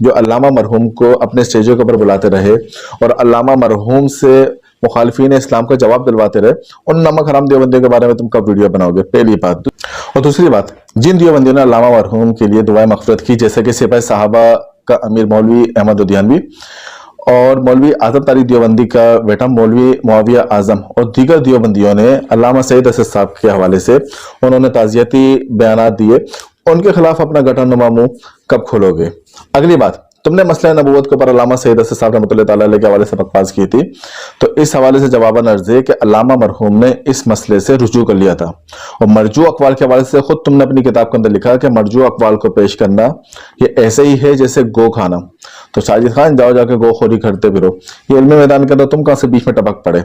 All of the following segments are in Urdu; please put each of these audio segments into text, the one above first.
جو علامہ مرحوم کو اپنے سٹیجوں کے اوپر بلاتے رہے اور علامہ مرحوم سے مخالفین اسلام کا جواب دلواتے رہے، ان نمک حرام دیوبندیوں کے بارے میں تم کب ویڈیو بناؤ گے؟ پہلی بات۔ اور دوسری بات، جن دیوبندیوں نے علامہ مرحوم کے لیے دعائیں مغفرت کی، جیسے کہ سپاہی صحابہ کا امیر مولوی احمد لدھیانوی اور مولوی اعظم طارق دیوبندی کا بیٹا مولوی معاویہ اعظم اور دیگر دیوبندیوں نے علامہ سید اسد صاحب کے حوالے سے انہوں نے تعزیتی بیانات دیے، ان کے خلاف اپنا گٹھن نما منہ کب کھولو گے؟ اگلی بات، تم نے مسئلہ نبوت کے اوپر علامہ سید اسد صاحب رحمۃ اللہ تعالیٰ علیہ کے حوالے سے بکواس کی تھی، تو اس حوالے سے جواباً عرض ہے کہ علامہ مرحوم نے اس مسئلے سے رجوع کر لیا تھا، اور مرجوع اقوال کے حوالے سے خود تم نے اپنی کتاب کے اندر لکھا کہ مرجوع اقوال کو پیش کرنا یہ ایسے ہی ہے جیسے گو کھانا۔ تو ساجد خان جاؤ جا کے گو خوری کرتے پھرو، یہ علمی میدان کے اندر تم کہاں سے بیچ میں ٹپک پڑے؟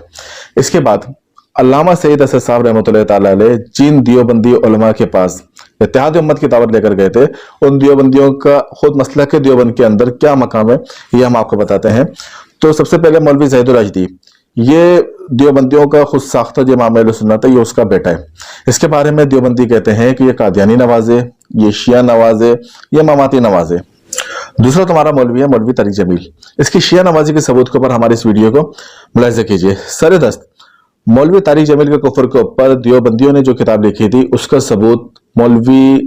اس کے بعد علامہ سید اسد صاحب رحمۃ اللہ تعالیٰ علیہ جن دیوبندی علماء کے پاس اتحاد امت کی دعوت لے کر گئے تھے، ان دیوبندیوں کا خود مسلک دیوبند کے اندر کیا مقام ہے یہ ہم آپ کو بتاتے ہیں۔ تو سب سے پہلے مولوی زاہد الراشدی، یہ دیوبندیوں کا خود ساختہ جو امام اہل سنت ہے، یہ اس کا بیٹا ہے۔ اس کے بارے میں دیوبندی کہتے ہیں کہ یہ قادیانی نواز ہے، یہ شیعہ نواز ہے، یہ مماتی نواز ہے۔ دوسرا تمہارا مولوی ہے مولوی طارق جمیل، اس کی شیعہ نوازی کے ثبوت کے اوپر ہماری اس ویڈیو کو ملاحظہ کیجیے۔ سر دست مولوی طارق جمیل کے کفر کے اوپر دیوبندیوں نے جو کتاب لکھی تھی اس کا ثبوت مولوی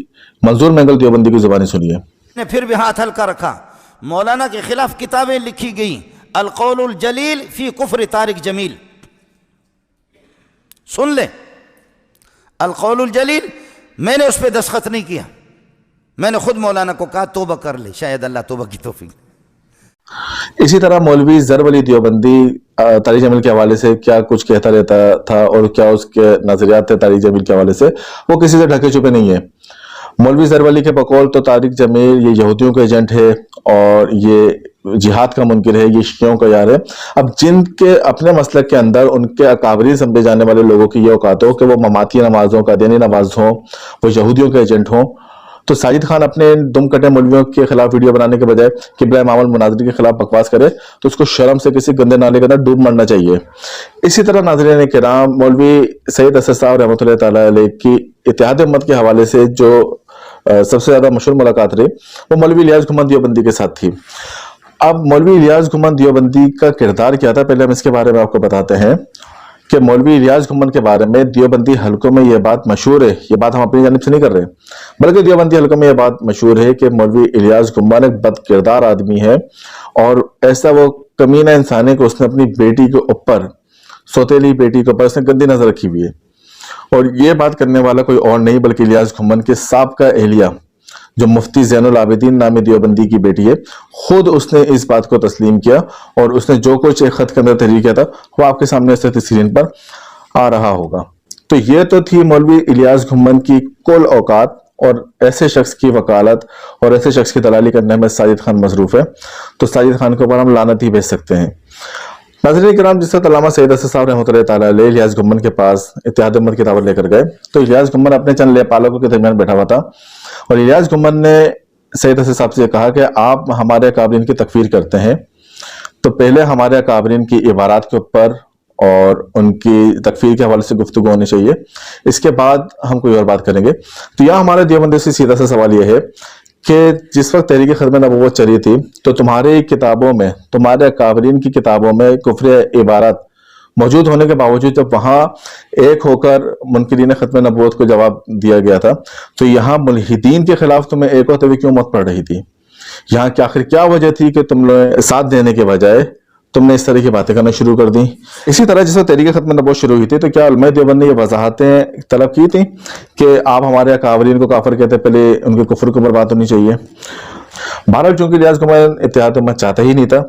منظور مینگل دیوبندی کی زبانی سنیے۔ نے پھر بھی ہاتھ ہلکا رکھا، مولانا کے خلاف کتابیں لکھی گئیں، القول الجلیل فی کفر طارق جمیل، سن لیں، القول الجلیل، میں نے اس پہ دستخط نہیں کیا، میں نے خود مولانا کو کہا توبہ کر لے، شاید اللہ توبہ کی توفیق۔ اسی طرح مولوی ظہر ولی دیوبندی طارق جمیل کے حوالے سے کیا کچھ کہتا رہتا تھا اور کیا اس کے نظریات تھے طارق جمیل کے حوالے سے، وہ کسی سے ڈھکے چھپے نہیں ہے۔ مولوی ظہر ولی کے بقول تو طارق جمیل یہ یہودیوں کا ایجنٹ ہے اور یہ جہاد کا منکر ہے، یہ شیعوں کا یار ہے۔ اب جن کے اپنے مسلک کے اندر ان کے اکابرین سمجھے جانے والے لوگوں کی یہ اوقات ہو کہ وہ مماتی نماز ہوں، قادیانی نواز ہوں، وہ یہودیوں کے ایجنٹ ہوں، تو ساجد خان اپنے دم کٹے مولویوں کے خلاف ویڈیو بنانے کے بجائے قبلہ امام المناظرین کے خلاف بکواس کرے تو اس کو شرم سے کسی گندے نالے کے اندر ڈوب مرنا چاہیے۔ اسی طرح ناظرین کرام، مولوی سید اسد صاحب رحمۃ اللہ تعالیٰ علیہ کی اتحاد امت کے حوالے سے جو سب سے زیادہ مشہور ملاقات رہی وہ مولوی الیاس گھمن دیوبندی کے ساتھ تھی۔ اب مولوی الیاس گھمن دیوبندی کا کردار کیا تھا، پہلے ہم اس کے بارے میں آپ کو بتاتے ہیں کہ مولوی الیاس گھمن کے بارے میں دیوبندی حلقوں میں یہ بات مشہور ہے، یہ بات ہم اپنی جانب سے نہیں کر رہے بلکہ دیوبندی حلقوں میں یہ بات مشہور ہے کہ مولوی الیاس گھمن ایک بد کردار آدمی ہے اور ایسا وہ کمینہ انسان ہے کہ اس نے اپنی بیٹی کے اوپر، سوتیلی بیٹی کے اوپر اس نے گندی نظر رکھی ہوئی ہے، اور یہ بات کرنے والا کوئی اور نہیں بلکہ الیاس گھمن کے سابقہ اہلیہ جو مفتی زین العابدین نامی دیوبندی کی بیٹی ہے، خود اس نے اس بات کو تسلیم کیا اور اس نے جو کچھ ایک خط کے اندر تحریر کیا تھا وہ آپ کے سامنے اس اسکرین پر آ رہا ہوگا۔ تو یہ تو تھی مولوی الیاس گھمن کی کل اوقات، اور ایسے شخص کی وکالت اور ایسے شخص کی دلالی کرنے میں ساجد خان مصروف ہے، تو ساجد خان کے اوپر ہم لعنت ہی بھیج سکتے ہیں۔ ناظرین کرام، جس وقت علامہ سید اسد صاحب رحمۃ اللہ تعالیٰ علیہ الیاس گھمن کے پاس اتحاد امت کی دعوت لے کر گئے تو الیاس گھمن اپنے چند لیپالکوں کے درمیان بیٹھا ہوا تھا، اور الیاس گھمن نے سید اسد صاحب سے کہا کہ آپ ہمارے اکابرین کی تکفیر کرتے ہیں تو پہلے ہمارے اکابرین کی عبارات کے اوپر اور ان کی تکفیر کے حوالے سے گفتگو ہونی چاہیے، اس کے بعد ہم کوئی اور بات کریں گے۔ تو یہاں ہمارے دیوبندی سے سیدھا سا سوال یہ ہے کہ جس وقت تحریک ختم نبوت چلی تھی تو تمہاری کتابوں میں، تمہارے اکابرین کی کتابوں میں کفر عبارات موجود ہونے کے باوجود جب وہاں ایک ہو کر منکرین ختم نبوت کو جواب دیا گیا تھا تو یہاں ملحدین کے خلاف تمہیں ایک ہوتے ہوئے کیوں موت پڑ رہی تھی؟ یہاں کی آخر کیا وجہ تھی کہ تم نے ساتھ دینے کے بجائے تم نے اس طرح کی باتیں کرنا شروع کر دیں؟ اسی طرح جس وقت تحریک ختم نبوت شروع ہوئی تھی تو کیا علماء دیوبند نے یہ وضاحتیں طلب کی تھیں کہ آپ ہمارے اکابرین کو کافر کہتے ہیں، پہلے ان کے کفر کے اوپر بات ہونی چاہیے؟ بہرحال چونکہ الیاس گھمن اتحاد امت چاہتا ہی نہیں تھا،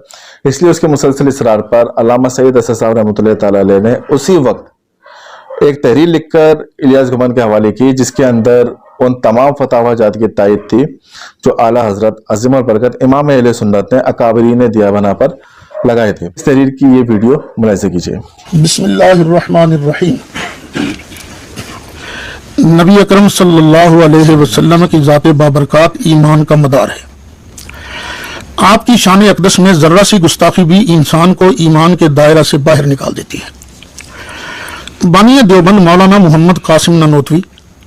اس لیے اس کے مسلسل اصرار پر علامہ سید اسد صاحب رحمۃ اللہ تعالیٰ علیہ نے اسی وقت ایک تحریر لکھ کر الیاس گھمن کے حوالے کی جس کے اندر ان تمام فتاوی جات کی تائید تھی جو اعلیٰ حضرت عظیم البرکت امام اہل سنت نے اکابرین دیوبند پر لگائے تھے۔ اس تحریر کی یہ ویڈیو ملاحظہ کیجیے۔ بسم اللہ الرحمن الرحیم۔ نبی اکرم صلی اللہ علیہ وسلم کی ذات بابرکات ایمان کا مدار ہے۔ آپ کی شان اقدس میں ذرہ سی گستاخی بھی انسان کو ایمان کے دائرہ سے باہر نکال دیتی ہے۔ بانی دیوبند مولانا محمد قاسم نانوتوی،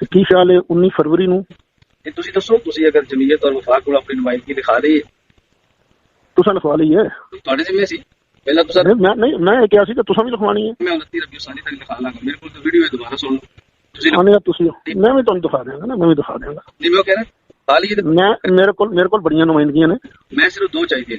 ਤੇ ਕੀ ਖਿਆਲ ਹੈ 19 ਫਰਵਰੀ ਨੂੰ ਇਹ ਤੁਸੀਂ ਦੱਸੋ, ਤੁਸੀਂ ਅਗਰ ਜਮੀਅਤ ਔਰ ਵਫਾਕ ਕੋਲ ਆਪਣੀ ਨੁਮਾਇੰਦਗੀ ਲਿਖਾ ਲਈ ਹੈ, ਤੁਸੀਂ ਲਿਖਵਾ ਲਈ ਹੈ? ਤੁਹਾਡੇ ਜ਼ਿੰਮੇ ਸੀ ਪਹਿਲਾਂ ਤੁਸੀਂ। ਮੈਂ ਇਹ ਕਿਹਾ ਸੀ ਕਿ ਤੁਸੀਂ ਵੀ ਲਿਖਵਾਣੀ ਹੈ। ਮੈਂ 29 ਰਬੀਉ ਸਾਨੀ ਤੱਕ ਲਿਖਾ ਲਾਂਗਾ, ਮੇਰੇ ਕੋਲ ਤਾਂ ਵੀਡੀਓ ਹੈ, ਦੁਬਾਰਾ ਸੁਣ ਲਓ ਤੁਸੀਂ। ਤੁਸੀਂ ਮੈਂ ਵੀ ਤੁਹਾਨੂੰ ਦਿਖਾ ਦਿਆਂਗਾ ਨਾ, ਮੈਂ ਵੀ ਦਿਖਾ ਦਿਆਂਗਾ। ਨਹੀਂ ਮੈਂ ਉਹ ਕਹਿ ਰਿਹਾ ਖਾ ਲਈਏ। ਮੈਂ ਮੇਰੇ ਕੋਲ ਬੜੀਆਂ ਨੁਮਾਇੰਦਗੀਆਂ ਨੇ। ਮੈਂ ਸਿਰਫ 2 ਚਾਹੀਦੀ ਹੈ,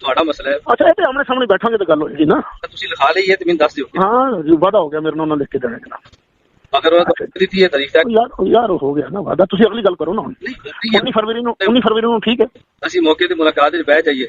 ਤੁਹਾਡਾ ਮਸਲਾ ਹੈ। ਅੱਛਾ ਇਹ ਤੇ ਆਮਣੇ ਸਾਹਮਣੇ ਬੈਠਾਂਗੇ ਤਾਂ ਗੱਲ ਹੋਏਗੀ ਨਾ। ਤੁਸੀਂ ਲਿਖਾ ਲਈ ਹੈ ਤੇ ਮੈਨੂੰ ਦੱਸ ਦਿਓ। ਹਾਂ ਜੀ ਵਾਦਾ ਹੋ ਗਿਆ ਮੇਰੇ ਨਾਲ, ਉਹਨਾਂ ਲਿਖ ਕੇ ਦੇਣਾ ਜਨਾਬ। ਅਗਰ ਉਹ ਦਿੱਤੀ ਹੈ ਤਾਰੀਖ ਤੱਕ ਯਾਰ ਹੋ ਗਿਆ ਨਾ ਵਾਦਾ। ਤੁਸੀਂ ਅਗਲੀ ਗੱਲ ਕਰੋ ਨਾ ਹੁਣ। 19 ਫਰਵਰੀ ਨੂੰ ਠੀਕ ਹੈ, ਅਸੀਂ ਮੌਕੇ ਤੇ ਮੁਲਾਕਾਤ ਵਿੱਚ ਬਹਿ ਜਾਈਏ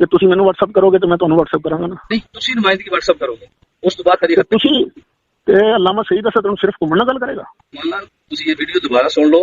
ਕਿ ਤੁਸੀਂ ਮੈਨੂੰ WhatsApp ਕਰੋਗੇ ਤੇ ਮੈਂ ਤੁਹਾਨੂੰ WhatsApp ਕਰਾਂਗਾ ਨਾ। ਨਹੀਂ ਤੁਸੀਂ ਨੁਮਾਇੰਦਗੀ WhatsApp ਕਰੋਗੇ, ਉਸ ਤੋਂ ਬਾਅਦ ਤਾਰੀਖ ਤੁਸੀਂ ਤੇ ਅਲਾਮਾ ਸਈਦ ਅਸਦ ਨੂੰ ਸਿਰਫ ਘੁੰਮਣ ਨਾਲ ਗੱਲ ਕਰੇਗਾ। ਮੌਲਾਨਾ ਤੁਸੀਂ ਇਹ ਵੀਡੀਓ ਦੁਬਾਰਾ ਸੁਣ ਲਓ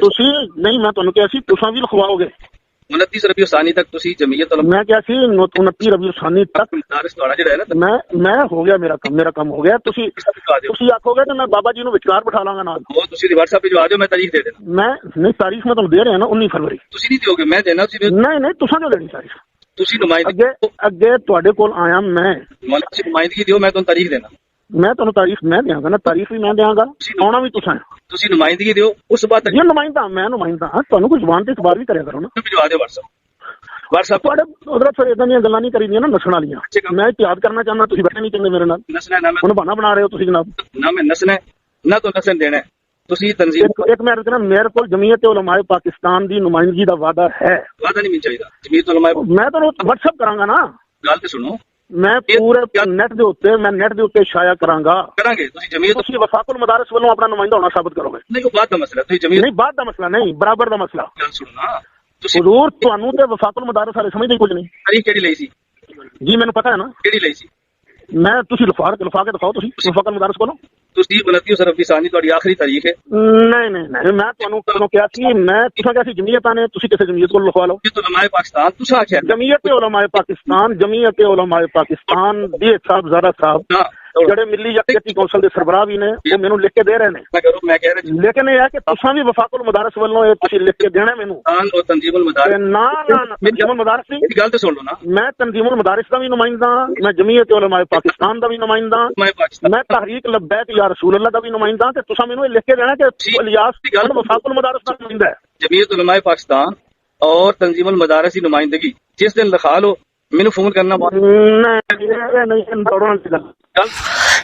ਤੁਸੀਂ ਨਹੀਂ ਮੈਂ ਤੁਹਾਨੂੰ ਕਿਹਾ ਸੀ ਤੁਸੀਂ ਵੀ ਲਿਖਵਾਓਗੇ 29 ਰਬੀਉ ਸਾਨੀ ਤੱਕ ਤੁਸੀਂ ਜਮੀਅਤ ਉਲਮਾ ਮੈਂ ਕਿਹਾ ਸੀ 29 ਰਬੀਉ ਸਾਨੀ ਤੱਕ ਮਦਾਰਿਸ ਤੁਹਾਡਾ ਜਿਹੜਾ ਹੈ ਨਾ ਮੈਂ ਹੋ ਗਿਆ ਮੇਰਾ ਕੰਮ ਹੋ ਗਿਆ। ਤੁਸੀਂ ਆਖੋਗੇ ਤੇ ਮੈਂ ਬਾਬਾ ਜੀ ਨੂੰ ਵਿਚਕਾਰ ਬਿਠਾ ਲਾਂਗਾ ਨਾਲ। ਉਹ ਤੁਸੀਂ WhatsApp ਤੇ ਆ ਜਾਓ, ਮੈਂ ਤਾਰੀਖ ਦੇ ਦੇਣਾ। ਮੈਂ ਨਹੀਂ ਤਾਰੀਖ ਮੈਂ ਤੁਹਾਨੂੰ ਦੇ ਰਿਹਾ ਨਾ 19 ਫਰਵਰੀ। ਤੁਸੀਂ ਨਹੀਂ ਦਿਓਗੇ, ਮੈਂ ਦੇਣਾ। ਤੁਸੀਂ ਨਹੀਂ ਤੁਸੀਂ ਜੋ ਦੇਣੀ ਤਾਰੀਖ। ਤੁਸੀਂ ਨੁਮਾਇੰਦਗੀ ਅੱਗੇ ਤੁਹਾਡੇ ਕੋਲ ਆਇਆ ਮੈਂ ਤੁਸੀਂ ਨੁਮਾਇੰਦਗੀ ਦਿਓ, ਮੈਂ ਤੁਹਾਨੂੰ ਤਾਰੀਖ ਦੇਣਾ। ਮੈਂ ਤੁਹਾਨੂੰ ਤਾਰੀਖ ਮੈਂ ਦਿਆਂਗਾ ਨਾ, ਤਾਰੀਖ ਵੀ ਮੈਂ ਦਿਆਂਗਾ, ਆਉਣਾ ਵੀ ਤੁਸੀਂ ਨੁਮਾਇੰਦਗੀ ਦਿਓ, ਉਸ ਬਾਅਦ ਇਹ ਨੁਮਾਇੰਦਾ ਮੈਂ ਨੁਮਾਇੰਦਾ ਹਾਂ। ਤੁਹਾਨੂੰ ਕੋਈ ਜ਼ੁਬਾਨ ਤੇ ਇਤਬਾਰ ਵੀ ਕਰਿਆ ਕਰੋ ਨਾ। ਭਿਜਵਾ ਦਿਓ WhatsApp ਤੁਹਾਡੇ ਉਧਰ ਫਿਰ ਇਦਾਂ ਦੀਆਂ ਗੱਲਾਂ ਨਹੀਂ ਕਰੀਦੀਆਂ ਨਾ ਨਸਣ ਵਾਲੀਆਂ। ਮੈਂ ਇਤਿਹਾਦ ਕਰਨਾ ਚਾਹੁੰਦਾ, ਤੁਸੀਂ ਬੈਠੇ ਨਹੀਂ ਚੰਗੇ ਮੇਰੇ ਨਾਲ। ਨਸਣਾ ਨਾ ਹੁਣ ਬਹਾਨਾ ਬਣਾ ਰਹੇ ਹੋ ਤੁਸੀਂ ਜਨਾਬ। ਨਾ ਮੈਂ ਨਸਣਾ ਨਾ ਤੋਂ ਨਸਣ ਦੇਣਾ। ਤੁਸੀਂ ਤਨਜ਼ੀਮ ਇੱਕ ਮਿੰਟ ਨਾ, ਮੇਰੇ ਕੋਲ ਜਮੀਅਤ ਉਲਮਾ ਪਾਕਿਸਤਾਨ ਦੀ ਨੁਮਾਇੰਦਗੀ ਦਾ ਵਾਅਦਾ ਹੈ। ਵਾਅਦਾ ਨਹੀਂ ਮੈਨੂੰ ਚਾਹੀਦਾ। ਜਮੀਅਤ ਉਲਮਾ ਮੈਂ ਤੁਹਾਨੂੰ WhatsApp ਕਰਾਂਗਾ ਨਾ। ਗੱਲ ਤੇ ਸੁਣੋ, ਮੈਂ ਪੂਰੇ ਨੈਟ ਦੇ ਉੱਤੇ ਸ਼ਾਇਆ ਕਰਾਂਗਾ। ਕਰਾਂਗੇ ਤੁਸੀਂ ਜਮੀਅਤ ਤੁਸੀਂ ਵਫਾਕੁਲ ਮਦਾਰਿਸ ਵੱਲੋਂ ਆਪਣਾ ਨੁਮਾਇੰਦਾ ਹੋਣਾ ਸਾਬਤ ਕਰੋਗੇ। ਨਹੀਂ, ਉਹ ਬਾਤ ਦਾ ਮਸਲਾ, ਤੁਸੀਂ ਜਮੀਅਤ ਨਹੀਂ, ਬਾਤ ਦਾ ਮਸਲਾ ਨਹੀਂ, ਬਰਾਬਰ ਦਾ ਮਸਲਾ। ਗੱਲ ਸੁਣੋ ਨਾ, ਤੁਸੀਂ ਹਜ਼ੂਰ ਤੁਹਾਨੂੰ ਤੇ ਵਫਾਕੁਲ ਮਦਾਰਿਸ ਬਾਰੇ ਸਮਝਦੇ ਕੁਝ ਨਹੀਂ ਤਾਰੀਖ ਕਿਹੜੀ ਲਈ ਸੀ? ਜੀ ਮੈਨੂੰ ਪਤਾ ਹੈ ਨਾ, ਕਿਹੜੀ ਲਈ ਸੀ? ਮੈਂ ਤੁਸੀਂ ਲਿਖਾ ਕੇ ਦਿਖਾਓ ਤੁਸੀਂ ਵਫਾਕੁਲ ਮਦਾਰਿਸ ਕੋਲੋਂ। ਤੁਸੀਂ 29 ਸਰਫ ਦੀ ਸਾਨੀ ਤੁਹਾਡੀ ਆਖਰੀ ਤਾਰੀਖ ਹੈ। ਨਹੀਂ, ਮੈਂ ਤੁਹਾਨੂੰ ਕਦੋਂ ਕਿਹਾ ਸੀ, ਮੈਂ ਤੁਸੀਂ ਕਿਹਾ ਸੀ ਜਮੀਅਤਾਂ ਨੇ, ਤੁਸੀਂ ਕਿਸੇ ਜਮੀਅਤ ਕੋਲ ਲਿਖਵਾ ਲਓ। یہ تو علماء پاکستان تسا آخیا جمعیت علماء پاکستان دی صاحب زارا صاحب جڑے ملی یکجہتی کونسل دے سربراہ بھی نے وہ مینوں لکھ کے دے رہے ہیں، میں کہہ رہا لیکن یہ ہے کہ تساں بھی وفاق المدارس والوں یہ تسی لکھ کے دینا مینوں اور تنظیم المدارس نا تنظیم المدارس نہیں، گل تو سن لو نا، میں تنظیم المدارس دا بھی نمائندہ ہاں، میں جمعیت علماء پاکستان دا بھی نمائندہ ہاں، علماء پاکستان میں تحریک لبیک یا رسول اللہ دا بھی نمائندہ ہاں، تے تساں مینوں یہ لکھ کے دینا کہ الیاس وفاق المدارس دا نمائندہ ہے۔ جمعیت علماء پاکستان اور تنظیم المدارس کی نمائندگی جس دن لکھا لو مینوں فون کرنا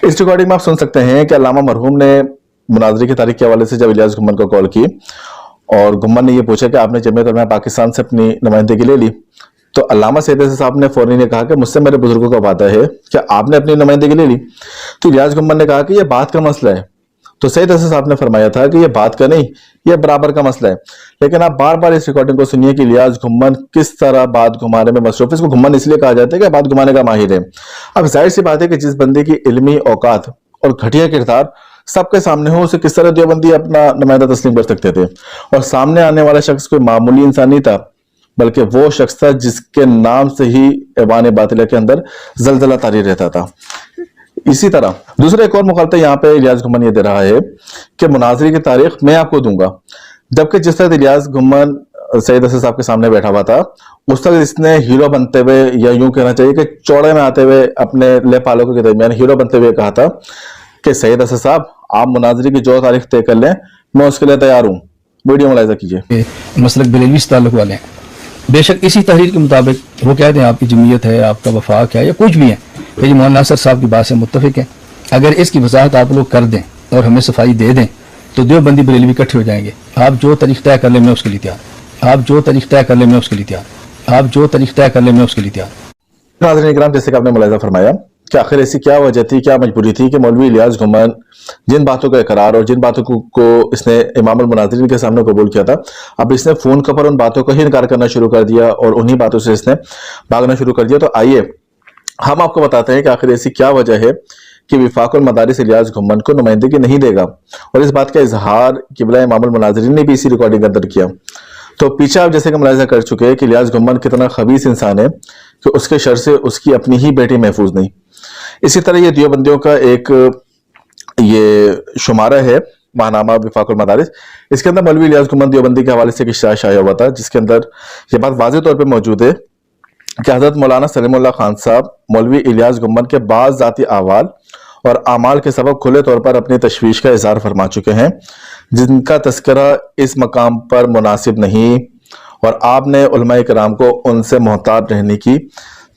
اس ریکارڈنگ میں آپ سن سکتے ہیں کہ علامہ مرحوم نے مناظرے کی تاریخ کے حوالے سے جب الیاس گھمن کو کال کی اور گھمن نے یہ پوچھا کہ آپ نے جمعیت علماء پاکستان سے اپنی نمائندگی لے لی، تو علامہ سید احسان صاحب نے فوری نے کہا کہ مجھ سے میرے بزرگوں کا وعدہ ہے کہ آپ نے اپنی نمائندگی لے لی۔ تو الیاس گھمن نے کہا کہ یہ بات کا مسئلہ ہے، تو سید احسان صاحب نے فرمایا تھا کہ یہ بات کا نہیں، یہ برابر کا مسئلہ ہے۔ لیکن آپ بار بار اس ریکارڈنگ کو سنیے کہ الیاس گھمن کس طرح بات گھمانے میں مصروف ہے۔ اس کو گھمن اس لیے کہا جاتا ہے کہ بات گھمانے کا ماہر ہے۔ اب ظاہر سی بات ہے کہ جس بندے کی علمی اوقات اور گھٹیا کردار سب کے سامنے ہو، اسے کس طرح دیوبندی اپنا نمائندہ تسلیم کر سکتے تھے؟ اور سامنے آنے والا شخص کوئی معمولی انسان نہیں تھا، بلکہ وہ شخص تھا جس کے نام سے ہی ایوان باطلہ کے اندر زلزلہ طاری رہتا تھا۔ اسی طرح دوسرا ایک اور مغالطہ یہاں پہ الیاس گھمن یہ دے رہا ہے کہ مناظرے کی تاریخ میں آپ کو دوں گا، جبکہ جس طرح الیاس گھمن سید احسان صاحب کے سامنے بیٹھا ہوا تھا اس طرح اس نے ہیرو بنتے ہوئے، یا یوں کہنا چاہیے کہ چوڑے میں آتے ہوئے اپنے لے پالکوں کے درمیان ہیرو بنتے ہوئے کہا تھا کہ سید احسان صاحب آپ مناظرے کی جو تاریخ طے کر لیں میں اس کے لیے تیار ہوں۔ ویڈیو ملاحظہ کیجیے۔ مسلک بریلوی سے تعلق والے ہیں، بے شک اسی تحریر کے مطابق وہ کہتے ہیں آپ کی جمعیت ہے، آپ کا وفاق ہے یا کچھ بھی ہے، یہ مولانا ناصر صاحب کی بات سے متفق ہے۔ اگر اس کی وضاحت آپ لوگ کر دیں اور ہمیں صفائی دے دیں تو دیوبندی بریلوی اکٹھے ہو جائیں گے۔ آپ جو تاریخ طے کر لیں میں اس کے لیے تیار، آپ جو تاریخ طے کر لیں میں اس کے لیے تیار، آپ جو تاریخ طے کر لیں میں اس کے لیے تیار۔ ناظرین کرام، جیسے کہ آپ نے ملاحظہ فرمایا کہ آخر ایسی کیا وجہ تھی، کیا مجبوری تھی کہ مولوی الیاس گھمن جن باتوں کا اقرار اور جن باتوں کو اس نے امام المناظرین کے سامنے قبول کیا تھا، اب اس نے فون پر ان باتوں کا ہی انکار کرنا شروع کر دیا اور انہی باتوں سے اس نے بھاگنا شروع کر دیا۔ تو آئیے ہم آپ کو بتاتے ہیں کہ آخر ایسی کیا وجہ ہے کہ وفاق المدارس الیاس گھمن کو نمائندگی نہیں دے گا، اور اس بات کا اظہار قبلہ امام المناظرین نے بھی اسی ریکارڈنگ کے اندر کیا۔ تو پیچھے آپ جیسے کہ ملاحظہ کر چکے ہیں کہ الیاس گھمن کتنا خبیث انسان ہے کہ اس کے شر سے اس کی اپنی ہی بیٹی محفوظ نہیں۔ اسی طرح یہ دیوبندیوں کا ایک یہ شمارہ ہے ماہنامہ وفاق المدارس، اس کے اندر مولوی الیاس گھمن دیوبندی کے حوالے سے ایک اشتہار شائع ہوا تھا، جس کے اندر یہ بات واضح طور پہ موجود ہے کہ حضرت مولانا سلیم اللہ خان صاحب مولوی الیاس گھمن کے بعض ذاتی احوال اور اعمال کے سبب کھلے طور پر اپنی تشویش کا اظہار فرما چکے ہیں، جن کا تذکرہ اس مقام پر مناسب نہیں، اور آپ نے علماء کرام کو ان سے محتاط رہنے کی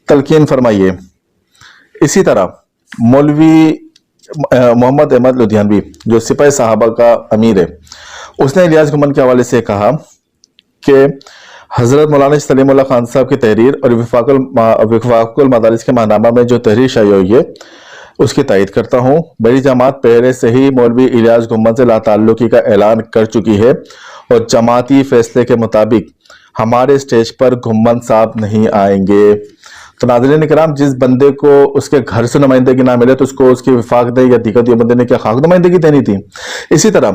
تلقین فرمائی ہے۔ اسی طرح مولوی محمد احمد لدھیانوی جو سپاہ صحابہ کا امیر ہے، اس نے الیاس گھمن کے حوالے سے کہا کہ حضرت مولانا سلیم اللہ خان صاحب کی تحریر اور وفاق المدارس کے ماہنامہ میں جو تحریر شائع ہوئی ہے اس کی تائید کرتا ہوں۔ بڑی جماعت پہلے سے ہی مولوی الیاس گھمن سے لا تعلقی کا اعلان کر چکی ہے، اور جماعتی فیصلے کے مطابق ہمارے سٹیج پر گھمن صاحب نہیں آئیں گے۔ تو ناظرین کرام، جس بندے کو اس کے گھر سے نمائندگی نہ ملے تو اس کو اس کی وفاق دے یا دیگر دیوبندی نے کیا خاک نمائندگی دینی تھی؟ اسی طرح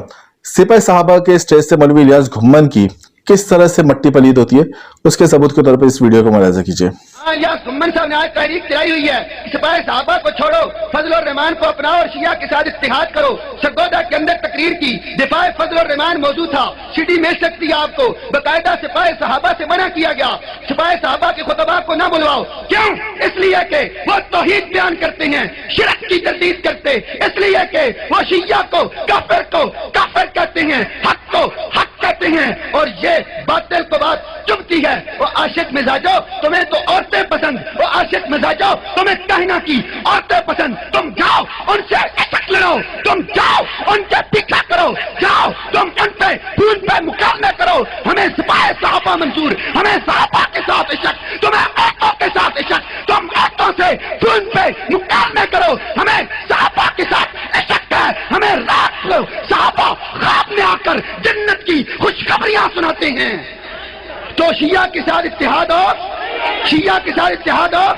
سپاہ صحابہ کے سٹیج سے مولوی الیاس گھمن کی کس طرح سے مٹی پلید ہوتی ہے، اس کے ثبوت کے طور پر اس ویڈیو کو ملاحظہ کیجیے۔ الیاس گھمن صاحب نے آج تحریک چلائی ہوئی ہے، سپاہ صحابہ کو چھوڑو، فضل الرحمان کو اپناؤ اور شیعہ کے ساتھ اتحاد کرو۔ سرگودا کے اندر تقریر کی، دفاع فضل الرحمان موضوع تھا، سیڈی مل سکتی ہے آپ کو، باقاعدہ سپاہ صحابہ سے منع کیا گیا، سپاہ صحابہ کے خطباء کو نہ بلواؤ۔ کیوں؟ اس لیے کہ وہ توحید بیان کرتے ہیں، شرک کی تردید کرتے، اس لیے کہ وہ شیعہ کو کافر کہتے ہیں، حق کو حق کہتے ہیں، اور یہ باطل کو بات چبھتی ہے۔ وہ عاشق مزاجو، تمہیں تو عورتیں پسند، وہ عاشق مزاجو، تمہیں کہنا کی عورتیں پسند، تم جاؤ ان سے عشق لڑو، تم جاؤ ان کے پیچھا کرو، جاؤ تم ان پہ خون پہ مقابلہ کرو۔ ہمیں سپاہ صحابہ منظور، ہمیں صحابہ کے ساتھ عشق، تمہیں عورتوں کے ساتھ عشق، تم عورتوں سے خون سناتے ہیں. تو شیعہ کے ساتھ اتحاد ہو, شیعہ کے ساتھ اتحاد ہو,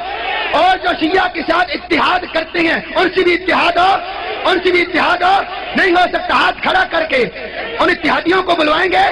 اور جو شیعہ کے ساتھ اتحاد کرتے ہیں ان سے بھی اتحاد ہو, ان سے بھی اتحاد ہو. نہیں ہو سکتا. ہاتھ کھڑا کر کے ان اتحادیوں کو بلوائیں گے,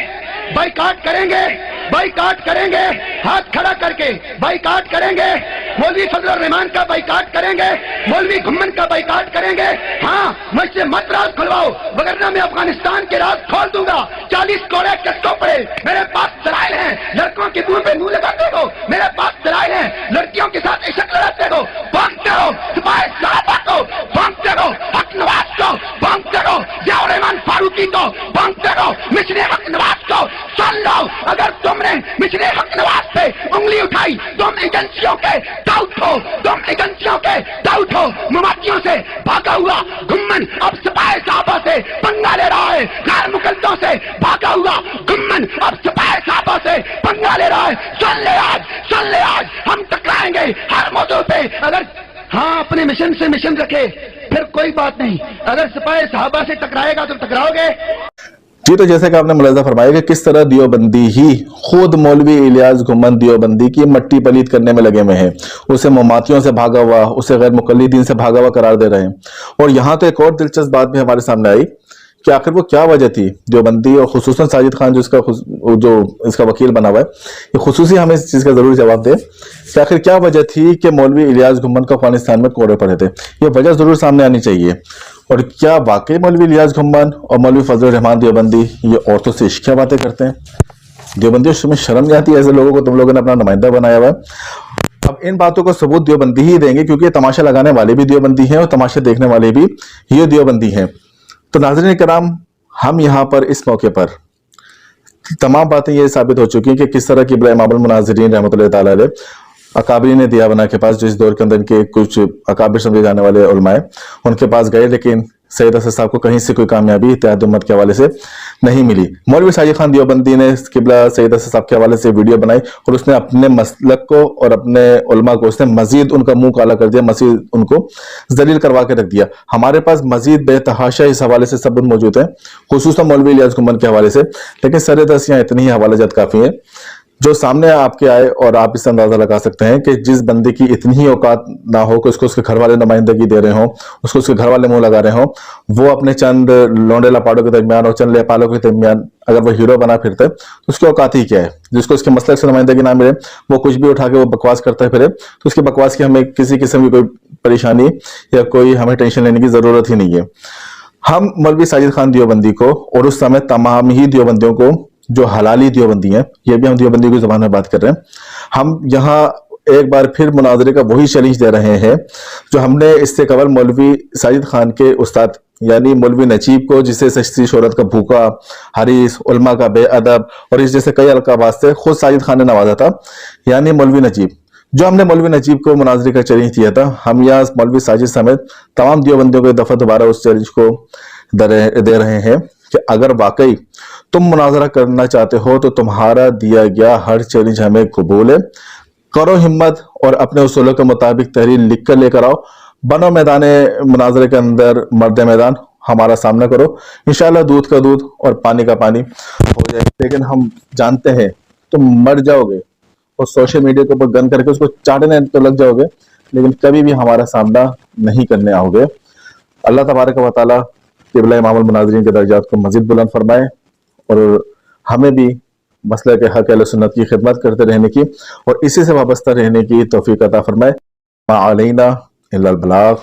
بائیکاٹ کریں گے, بائیکاٹ کریں گے, ہاتھ کھڑا کر کے بائیکاٹ کریں گے. مولوی فضل الرحمان کا بائیکاٹ کریں گے, مولوی گھمن کا بائیکاٹ کریں گے. ہاں, مجھ سے مت راز کھلواؤ, وگرنہ میں افغانستان کے راز کھول دوں گا. 40 کوڑے کس کو پڑے, میرے پاس دلائل ہیں. لڑکوں کے منہ پہ منہ لگاتے ہو, میرے پاس دلائل ہیں. لڑکیوں کے ساتھ عشق لڑاتے ہو, بھانگتے ہو سپاہی صحابہ کو, بھانگتے ہو حق نواز کو, بھانگتے ہو ضیاء الرحمان فاروقی کو, بھانگتے ہو مشر حق نواز کو. سن لو, اگر تم نے مشر حق نواز پہ انگلی اٹھائی, تم ایجنسیوں کے ڈاؤٹ ہو, تم ایجنسیوں کے ڈاؤٹ ہو. مماتیوں سے بھاگا ہوا گھمن اب سپاہی صحابہ سے پنگا لے رہا ہے. غیر مقلدوں سے بھاگا ہوا گھمن اب سپاہی صحابہ سے پنگا لے رہا ہے. سن لے آج, سن لے آج, ہم ٹکرائیں گے ہر موضوع پہ. اگر ہاں اپنے مشن سے مشن رکھے پھر کوئی بات نہیں, اگر سپاہی صحابہ سے ٹکرائے گا تو ٹکراؤ گے. جی, تو جیسے کہ آپ نے ملاحظہ فرمایا کہ کس طرح دیوبندی ہی خود مولوی الیاس گھمن دیوبندی کی مٹی پلیت کرنے میں لگے ہوئے ہیں. اسے مماتیوں سے بھاگا ہوا, اسے غیر مقلدین سے بھاگا ہوا قرار دے رہے ہیں. اور یہاں تو ایک اور دلچسپ بات بھی ہمارے سامنے آئی کہ آخر وہ کیا وجہ تھی دیوبندی اور خصوصاً ساجد خان جو اس کا وکیل بنا ہوا ہے, یہ خصوصی ہمیں اس چیز کا ضرور جواب دے کہ آخر کیا وجہ تھی کہ مولوی الیاس گھمن کو افغانستان میں کوڑے پڑے تھے. یہ وجہ ضرور سامنے آنی چاہیے. اور کیا واقعی مولوی الیاس گھمن اور مولوی فضل الرحمان دیوبندی یہ عورتوں سے عشقیہ باتیں کرتے ہیں؟ دیوبندیوں میں شرم نہیں آتی ایسے لوگوں کو تم لوگوں نے اپنا نمائندہ بنایا ہوا ہے؟ اب ان باتوں کو ثبوت دیوبندی ہی دیں گے, کیونکہ تماشا لگانے والے بھی دیوبندی ہیں اور تماشا دیکھنے والے بھی یہ دیوبندی ہیں. تو ناظرین کرام, ہم یہاں پر اس موقع پر تمام باتیں یہ ثابت ہو چکی ہیں کہ کس طرح کی امام المناظرین رحمۃ اللہ تعالیٰ علیہ اکابرین دیوبند کے پاس, جو اس دور کے اندر کے کچھ اکابر سمجھے جانے والے علماء ان کے پاس گئے, لیکن سید اسد صاحب کو کہیں سے کوئی کامیابی اتحاد امت کے حوالے سے نہیں ملی. مولوی ساجد خان دیوبندی نے قبلہ سید اسد صاحب کے حوالے سے ویڈیو بنائی اور اس نے اپنے مسلک کو اور اپنے علماء کو اس نے مزید ان کا منہ کالا کر دیا, مزید ان کو ذلیل کروا کے رکھ دیا. ہمارے پاس مزید بے تحاشا اس حوالے سے ثبوت موجود ہیں, خصوصاً مولوی الیاس گھمن کے حوالے سے, لیکن سر دست یہاں اتنی ہی حوالہ جات کافی ہیں جو سامنے آپ کے آئے. اور آپ اس سے اندازہ لگا سکتے ہیں کہ جس بندے کی اتنی ہی اوقات نہ ہو کہ اس کو اس کے گھر والے نمائندگی دے رہے ہوں, اس کو اس کے گھر والے منہ لگا رہے ہوں, وہ اپنے چند لونڈے لپاڑوں کے درمیان اور چند لیپالوں کے درمیان اگر وہ ہیرو بنا پھرتا ہے تو اس کی اوقات ہی کیا ہے؟ جس کو اس کے مسلک سے نمائندگی نہ ملے وہ کچھ بھی اٹھا کے وہ بکواس کرتا ہے پھرے, تو اس کی بکواس کی ہمیں کسی قسم کی کوئی پریشانی یا کوئی ہمیں ٹینشن لینے کی ضرورت ہی نہیں ہے. ہم مولوی ساجد خان دیوبندی کو اور اس سمے تمام ہی دیوبندیوں کو جو حلالی دیوبندی ہیں, یہ بھی ہم دیوبندی کی زبان میں بات کر رہے ہیں, ہم یہاں ایک بار پھر مناظرے کا وہی چیلنج دے رہے ہیں جو ہم نے اس سے قبل مولوی ساجد خان کے استاد یعنی مولوی نجیب کو, جسے سچتی شہرت کا بھوکا, حریص, علماء کا بے ادب اور اس جیسے کئی القابات سے خود ساجد خان نے نوازا تھا, یعنی مولوی نجیب. جو ہم نے مولوی نجیب کو مناظرے کا چیلنج دیا تھا, ہم یہاں مولوی ساجد سمیت تمام دیوبندیوں کو دفعہ دوبارہ اس چیلنج کو دے رہے ہیں کہ اگر واقعی تم مناظرہ کرنا چاہتے ہو تو تمہارا دیا گیا ہر چیلنج ہمیں قبول ہے. کرو ہمت اور اپنے اصولوں کے مطابق تحریر لکھ کر لے کر آؤ, بنو میدان مناظرے کے اندر مرد میدان, ہمارا سامنا کرو, انشاءاللہ دودھ کا دودھ اور پانی کا پانی ہو جائے. لیکن ہم جانتے ہیں تم مر جاؤ گے اور سوشل میڈیا کے اوپر گن کر کے اس کو چاٹنے تو لگ جاؤ گے, لیکن کبھی بھی ہمارا سامنا نہیں کرنے آؤ گے. اللہ تبارک و تعالیٰ قبلہ امام المناظرین کے درجات کو مزید بلند فرمائے اور ہمیں بھی مسلک حق اہل سنت کی خدمت کرتے رہنے کی اور اسی سے وابستہ رہنے کی توفیق عطا فرمائے. ما علینا الا البلاغ.